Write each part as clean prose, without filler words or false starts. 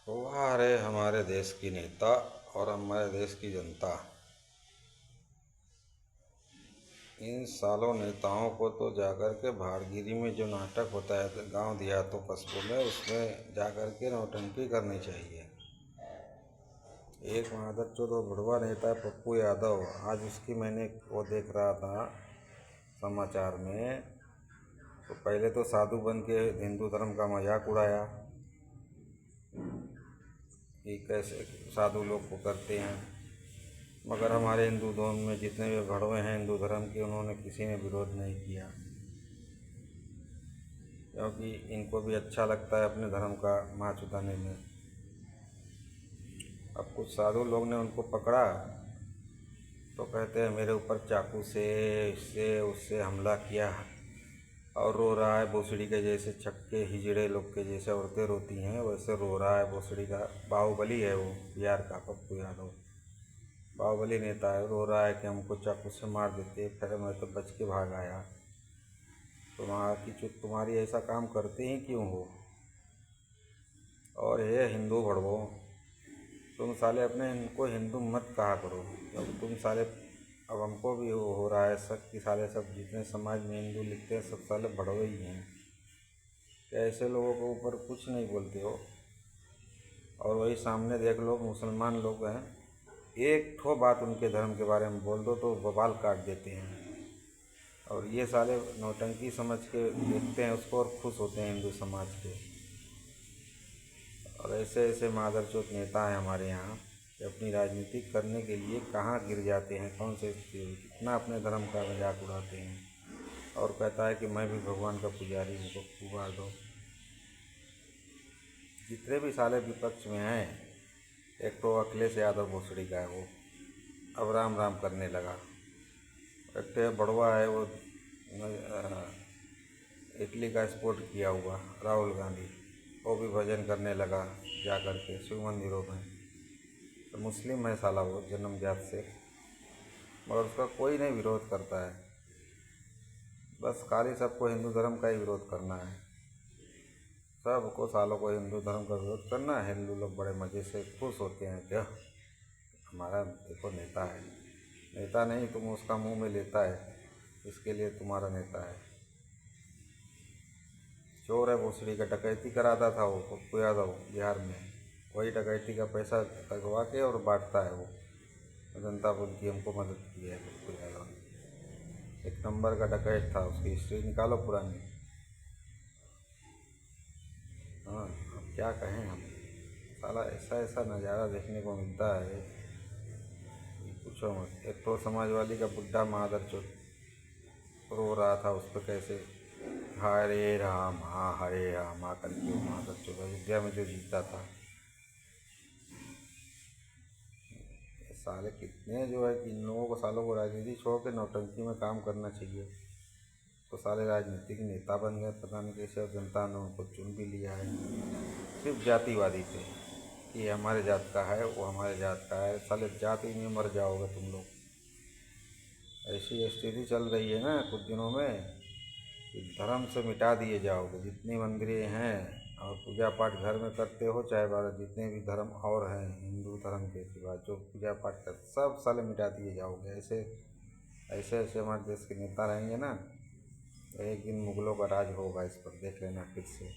हुआ रे हमारे देश की नेता और हमारे देश की जनता। इन सालों नेताओं को तो जाकर के भाड़गिरी में जो नाटक होता है गांव देहातों कस्बों में, उसमें जाकर के नौटंकी करनी चाहिए। एक महादत्त जो बुढ़वा नेता है पप्पू यादव, आज उसकी मैंने वो देख रहा था समाचार में। तो पहले तो साधु बन के हिंदू धर्म का मजाक उड़ाया कि कैसे साधु लोग को करते हैं, मगर हमारे हिंदू धर्म में जितने भी भड़वे हैं हिंदू धर्म के, उन्होंने किसी ने विरोध नहीं किया, क्योंकि इनको भी अच्छा लगता है अपने धर्म का माच उठाने में। अब कुछ साधु लोग ने उनको पकड़ा तो कहते हैं मेरे ऊपर चाकू से इससे उससे हमला किया, और रो रहा है भोसड़ी के जैसे, छक्के हिजड़े लोग के जैसे औरतें रोती हैं वैसे रो रहा है भोसड़ी का। बाहुबली है वो, बिहार का पप्पू यादव बाहुबली नेता है, रो रहा है कि हमको चाकू से मार देते, फिर मैं तो बच के भाग आया। तुम्हारी ऐसा काम करते ही क्यों हो? और ये हिंदू भड़वो, तुम साले अपने इनको हिंदू मत कहा करो। अब तुम साले, अब हमको भी हो रहा है सब कि साले सब जितने समाज में हिंदू लिखते हैं सब साले भड़वे ही हैं। क्या ऐसे लोगों के ऊपर कुछ नहीं बोलते हो? और वही सामने देख लो मुसलमान लोग हैं, एक ठो बात उनके धर्म के बारे में बोल दो तो बवाल काट देते हैं। और ये साले नौटंकी समझ के देखते हैं उसको और खुश होते हैं हिंदू समाज के। और ऐसे ऐसे मादरचोद नेता हैं हमारे यहाँ कि अपनी राजनीति करने के लिए कहाँ गिर जाते हैं, कौन से कितना अपने धर्म का मजाक उड़ाते हैं। और कहता है कि मैं भी भगवान का पुजारी हूँ, तो पुकार दो। जितने भी साले विपक्ष में हैं, एक तो अखिलेश यादव भोसड़ी का है, वो अब राम राम करने लगा। एक तो बड़वा है वो, इटली का एक्सपोर्ट किया हुआ राहुल गांधी, वो भी भजन करने लगा जा कर के शिव मंदिरों में। तो मुस्लिम है साला वो जन्मजात से, मगर उसका कोई नहीं विरोध करता है। बस खाली सबको हिंदू धर्म का ही विरोध करना है, सबको सालों को हिंदू धर्म का विरोध करना है। हिंदू लोग बड़े मज़े से खुश होते हैं कि हमारा देखो नेता है। नेता नहीं, तुम उसका मुंह में लेता है, इसके लिए तुम्हारा नेता है। चोर है भोसड़ी का, डकैती कराता था वो पप्पू यादव बिहार में, वही डकैती का पैसा लगवा के और बांटता है वो। जनता बोलती है हमको मदद की है पप्पू यादव ने, एक नंबर का डकैत था, उसकी हिस्ट्री निकालो पुरानी। हाँ, अब क्या कहें हम, साला ऐसा ऐसा नज़ारा देखने को मिलता है कि पूछो मत। एक तो समाजवादी का बुड्ढा मादरचोद रो रहा था उस पर कैसे हरे राम हाँ हरे राम आकर के, मादरचोद अयोध्या में जो जीता था। साले कितने जो है कि इन लोगों को, सालों को राजनीति छोड़ के नौटंकी में काम करना चाहिए। तो साले राजनीतिक नेता बन गए पता नहीं कैसे, और जनता ने उनको चुन भी लिया है सिर्फ जातिवादी पे कि हमारे जात का है, वो हमारे जात का है। साले जाति में मर जाओगे तुम लोग। ऐसी स्थिति चल रही है ना कुछ दिनों में कि धर्म से मिटा दिए जाओगे। जितनी मंदिरें हैं और पूजा पाठ घर में करते हो, चाहे बारह जितने भी धर्म और हैं हिंदू धर्म के सिवा जो पूजा पाठ कर, सब साले मिटा दिए जाओगे। ऐसे ऐसे ऐसे हमारे देश के नेता रहेंगे ना, तो एक दिन मुगलों का राज होगा, इस पर देख लेना फिर से।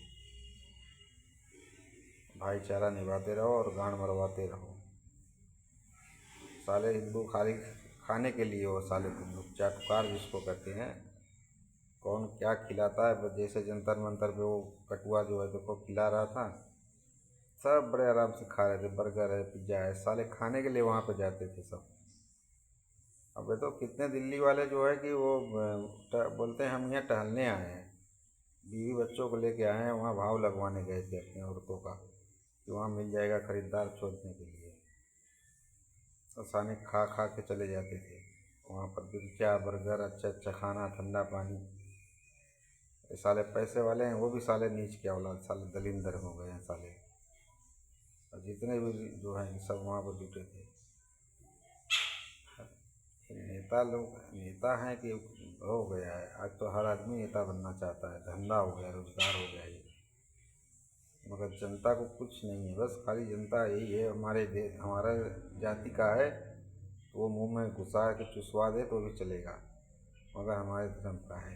भाईचारा निभाते रहो और गांड मरवाते रहो। साले हिंदू खाली खाने के लिए हो साले, तुम लोग चाटुकार जिसको कहते हैं। कौन क्या खिलाता है, जैसे जंतर मंतर पे वो कटुआ जो है देखो खिला रहा था, सब बड़े आराम से खा रहे थे। बर्गर है, पिज्ज़ा है, साले खाने के लिए वहाँ पे जाते थे सब। अब तो कितने दिल्ली वाले जो है कि वो बोलते हैं हम यहाँ टहलने आए हैं, बीवी बच्चों को लेके आए हैं, वहाँ भाव लगवाने गए थे अपनी औरतों का कि वहाँ मिल जाएगा खरीदार छोड़ने के लिए। और साने खा खा के चले जाते थे वहाँ पर, पिज्जा बर्गर, अच्छा अच्छा खाना, ठंडा पानी। ये साले पैसे वाले हैं, वो भी साले नीच के औलाद, साले दलिंदर हो गए हैं साले। और जितने भी जो हैं सब वहाँ पर जुटे थे। नेता लोग नेता हैं कि हो गया है, आज तो हर आदमी नेता बनना चाहता है, धंधा हो गया, रोजगार हो गया ये। मगर मगर जनता को कुछ नहीं है, बस खाली जनता यही है हमारे देश हमारा जाति का है तो वो मुंह में घुसा के चुसवा दे तो भी चलेगा, मगर हमारे धर्म का है।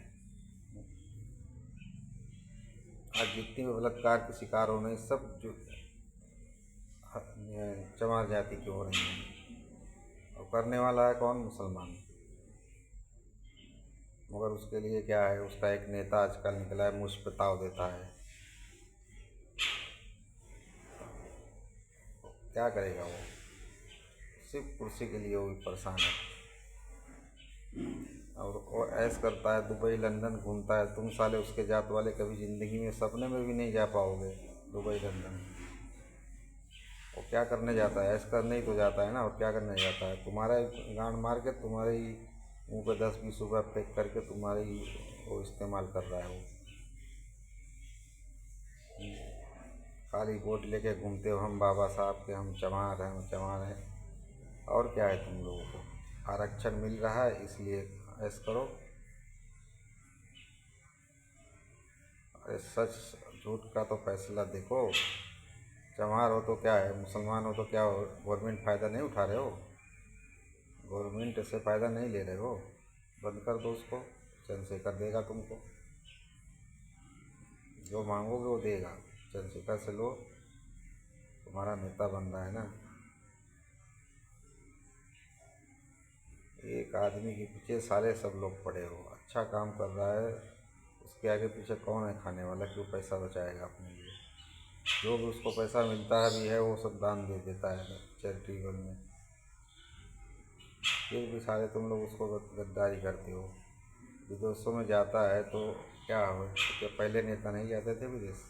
आज जितनी भी बलात्कार के शिकार हो रहे हैं सब जो चमार जाति की हो रही हैं, और करने वाला है कौन? मुसलमान। मगर उसके लिए क्या है, उसका एक नेता आजकल निकला है, मुझ पे ताव देता है, क्या करेगा वो? सिर्फ कुर्सी के लिए वो भी परेशान है, और वो ऐश करता है, दुबई लंदन घूमता है। तुम साले उसके जात वाले कभी ज़िंदगी में सपने में भी नहीं जा पाओगे दुबई लंदन। वो क्या करने जाता है? ऐश करने ही तो जाता है ना, और क्या करने जाता है? तुम्हारा गांड मार के तुम्हारे ही मुँह पे 10-20 रुपये फेंक करके तुम्हारे ही वो इस्तेमाल कर रहा है वो। खाली वोट लेके घूमते हो, हम बाबा साहब के, हम चमार हैं, हम चमार हैं। और क्या है तुम लोगों को? आरक्षण मिल रहा है इसलिए ऐश करो। अरे सच झूठ का तो फैसला देखो। चमार हो तो क्या है, मुसलमान हो तो क्या हो, गवर्नमेंट फ़ायदा नहीं उठा रहे हो? गवर्नमेंट से फ़ायदा नहीं ले रहे हो? बंद कर दो उसको, चंद्रशेखर देगा तुमको, जो मांगोगे वो देगा। चंद्रशेखर से लो, तुम्हारा नेता बन रहा है ना। एक आदमी के पीछे सारे सब लोग पड़े हो, अच्छा काम कर रहा है, उसके आगे पीछे कौन है खाने वाला? क्यों पैसा बचाएगा अपने लिए? जो भी उसको पैसा मिलता है भी है वो सब दान दे देता है चैरिटेबल में। फिर भी सारे तुम लोग उसको गद्दारी करते हो। विदेशों में जाता है तो क्या हो, क्या पहले नेता नहीं जाते थे विदेश?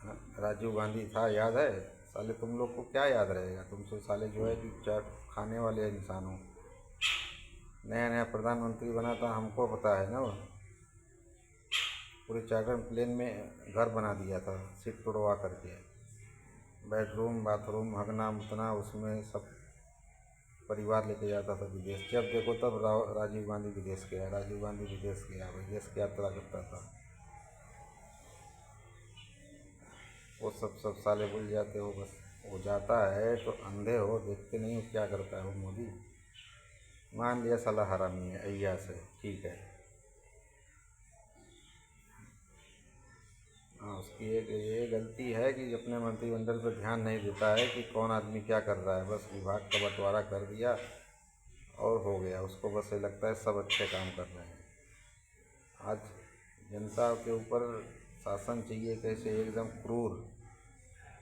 हाँ, राजीव गांधी था, याद है? साले तुम लोग को क्या याद रहेगा? तुम तो साले जो है कि चाट खाने वाले इंसान हो। नया नया प्रधानमंत्री बना था, हमको पता है ना, वो पूरे चार्टर्ड प्लेन में घर बना दिया था, सीट तोड़वा करके, बेडरूम बाथरूम हगना मुतना उसमें सब परिवार लेके जाता था विदेश। जब देखो तब राजीव गांधी विदेश गया, राजीव गांधी विदेश गया, विदेश की यात्रा करता था। वो सब साले भूल जाते हो बस। वो जाता है तो अंधे हो, देखते नहीं हो क्या करता है वो मोदी। मान लिया साला हरामी है, अय्यास है, ठीक है। हाँ, उसकी एक ये गलती है कि अपने मंत्रिमंडल पर ध्यान नहीं देता है कि कौन आदमी क्या कर रहा है। बस विभाग का बंटवारा कर दिया और हो गया। उसको बस ये लगता है सब अच्छे काम कर रहे हैं। आज जनता के ऊपर शासन चाहिए कैसे, एकदम क्रूर।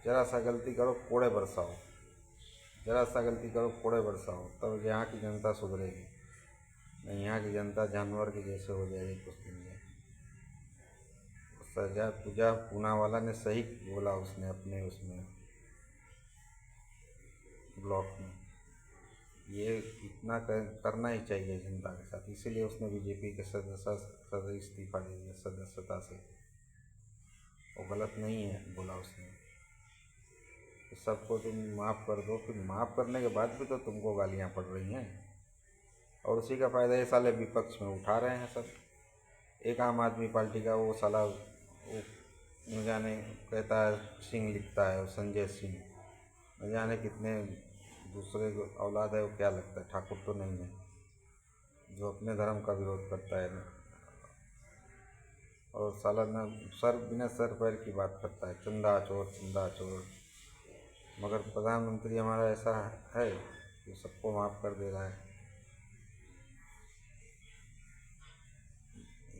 जरा सा गलती करो कोड़े बरसाओ, जरा सा गलती करो कोड़े बरसाओ, तब यहाँ की जनता सुधरेगी। नहीं, यहाँ की जनता जानवर के जैसे हो जाएगी कुछ दिन में। सजा पूजा पूना वाला ने सही बोला, उसने अपने उसमें ब्लॉक में, ये इतना करना ही चाहिए जनता के साथ। इसीलिए उसने बीजेपी के सदस्य इस्तीफा दे दिया सदस्यता से। वो गलत नहीं है बोला उसने कि सबको तुम माफ़ कर दो, फिर माफ़ करने के बाद भी तो तुमको गालियाँ पड़ रही हैं, और उसी का फ़ायदा ये साले विपक्ष में उठा रहे हैं सब। एक आम आदमी पार्टी का वो साला वो न जाने कहता है सिंह लिखता है, वो संजय सिंह, न जाने कितने दूसरे औलाद है, वो क्या लगता है, ठाकुर तो नहीं है, जो अपने धर्म का विरोध करता है। और साला न सर बिना सर पैर की बात करता है, चंदा चोर चंदा चोर। मगर प्रधानमंत्री हमारा ऐसा है कि सबको माफ़ कर दे रहा है।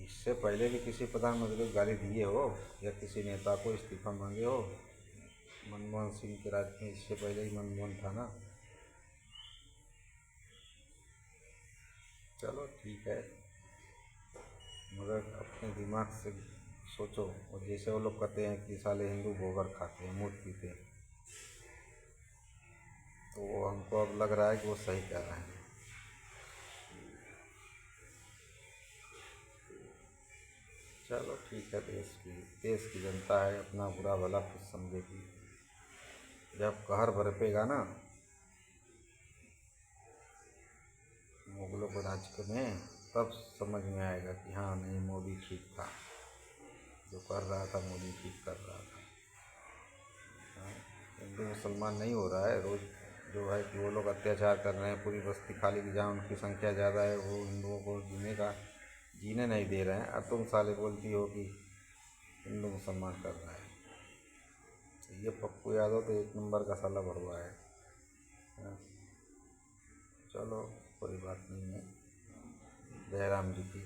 इससे पहले भी किसी प्रधानमंत्री को गाली दिए हो या किसी नेता को इस्तीफा मांगे हो? मनमोहन सिंह के राज में इससे पहले ही मनमोहन था ना। चलो ठीक है, मगर अपने दिमाग से सोचो। और जैसे वो लोग कहते हैं कि साले हिंदू गोबर खाते हैं, मूत पीते हैं, तो वो हमको अब लग रहा है कि वो सही कह रहे हैं। चलो ठीक है, देश की जनता है, अपना बुरा भला कुछ समझेगी। जब कहर बरपेगा ना मुगलों को राज में, तब समझ में आएगा कि हाँ नहीं मोदी ठीक था। जो कर रहा था मोदी ठीक कर रहा था। हाँ, हिंदू मुसलमान नहीं हो रहा है, रोज़ जो है कि वो लोग अत्याचार कर रहे हैं, पूरी बस्ती खाली की जहाँ उनकी संख्या ज़्यादा है वो हिंदुओं को जीने नहीं दे रहे हैं। अब तुम साले बोलती हो कि हिंदू मुसलमान कर रहा है। ये पप्पू यादव तो एक नंबर का साला भड़वा है। हाँ, चलो कोई बात नहीं है। जय राम जी की।